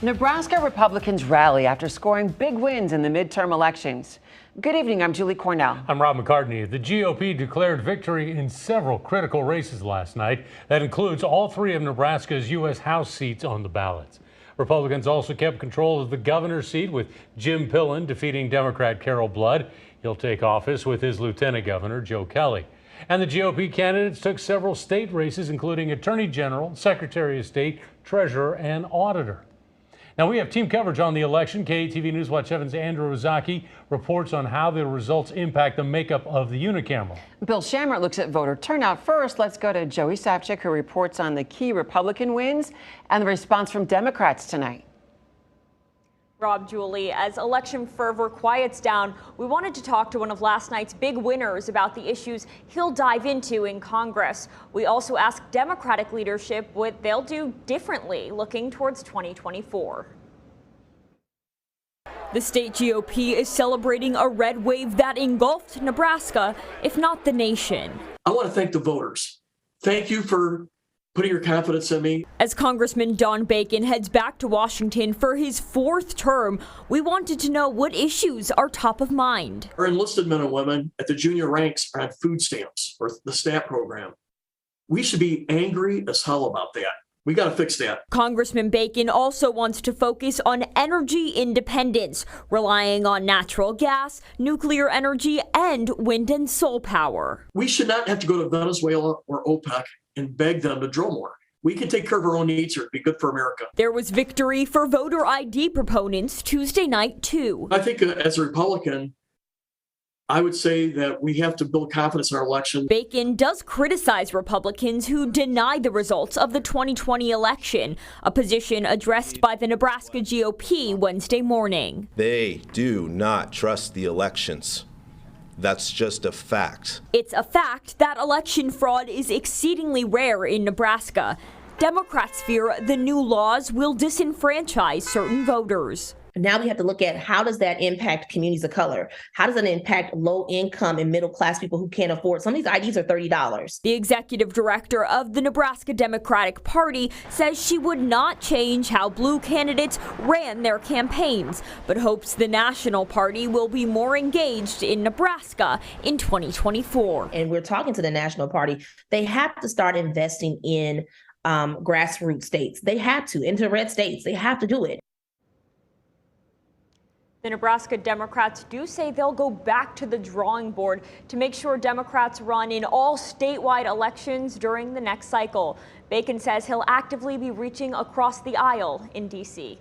Nebraska Republicans rally after scoring big wins in the midterm elections. Good evening, I'm Julie Cornell. I'm Rob McCartney. The GOP declared victory in several critical races last night. That includes all three of Nebraska's U.S. House seats on the ballots. Republicans also kept control of the governor's seat, with Jim Pillen defeating Democrat Carol Blood. He'll take office with his lieutenant governor, Joe Kelly. And the GOP candidates took several state races, including Attorney General, Secretary of State, Treasurer, and Auditor. Now, we have team coverage on the election. KATV News Watch 7's Andrew Ozaki reports on how the results impact the makeup of the unicameral. Bill Shammer looks at voter turnout. First, let's go to Joey Sapchik, who reports on the key Republican wins and the response from Democrats tonight. Rob, Julie, as election fervor quiets down, we wanted to talk to one of last night's big winners about the issues he'll dive into in Congress. We also asked Democratic leadership what they'll do differently looking towards 2024. The state GOP is celebrating a red wave that engulfed Nebraska, if not the nation. I want to thank the voters. Thank you for putting your confidence in me. As Congressman Don Bacon heads back to Washington for his fourth term, we wanted to know what issues are top of mind. Our enlisted men and women at the junior ranks are on food stamps or the SNAP program. We should be angry as hell about that. We got to fix that. Congressman Bacon also wants to focus on energy independence, relying on natural gas, nuclear energy, and wind and solar power. We should not have to go to Venezuela or OPEC and beg them to drill more. We can take care of our own needs here. It'd be good for America. There was victory for voter ID proponents Tuesday night, too. I think as a Republican, I would say that we have to build confidence in our election. Bacon does criticize Republicans who denied the results of the 2020 election, a position addressed by the Nebraska GOP Wednesday morning. They do not trust the elections. That's just a fact. It's a fact that election fraud is exceedingly rare in Nebraska. Democrats fear the new laws will disenfranchise certain voters. Now we have to look at how does that impact communities of color? How does it impact low income and middle class people who can't afford? Some of these IDs are $30. The executive director of the Nebraska Democratic Party says she would not change how blue candidates ran their campaigns, but hopes the national party will be more engaged in Nebraska in 2024. And we're talking to the national party. They have to start investing in grassroots states. They have to, into red states. They have to do it. The Nebraska Democrats do say they'll go back to the drawing board to make sure Democrats run in all statewide elections during the next cycle. Bacon says he'll actively be reaching across the aisle in D.C.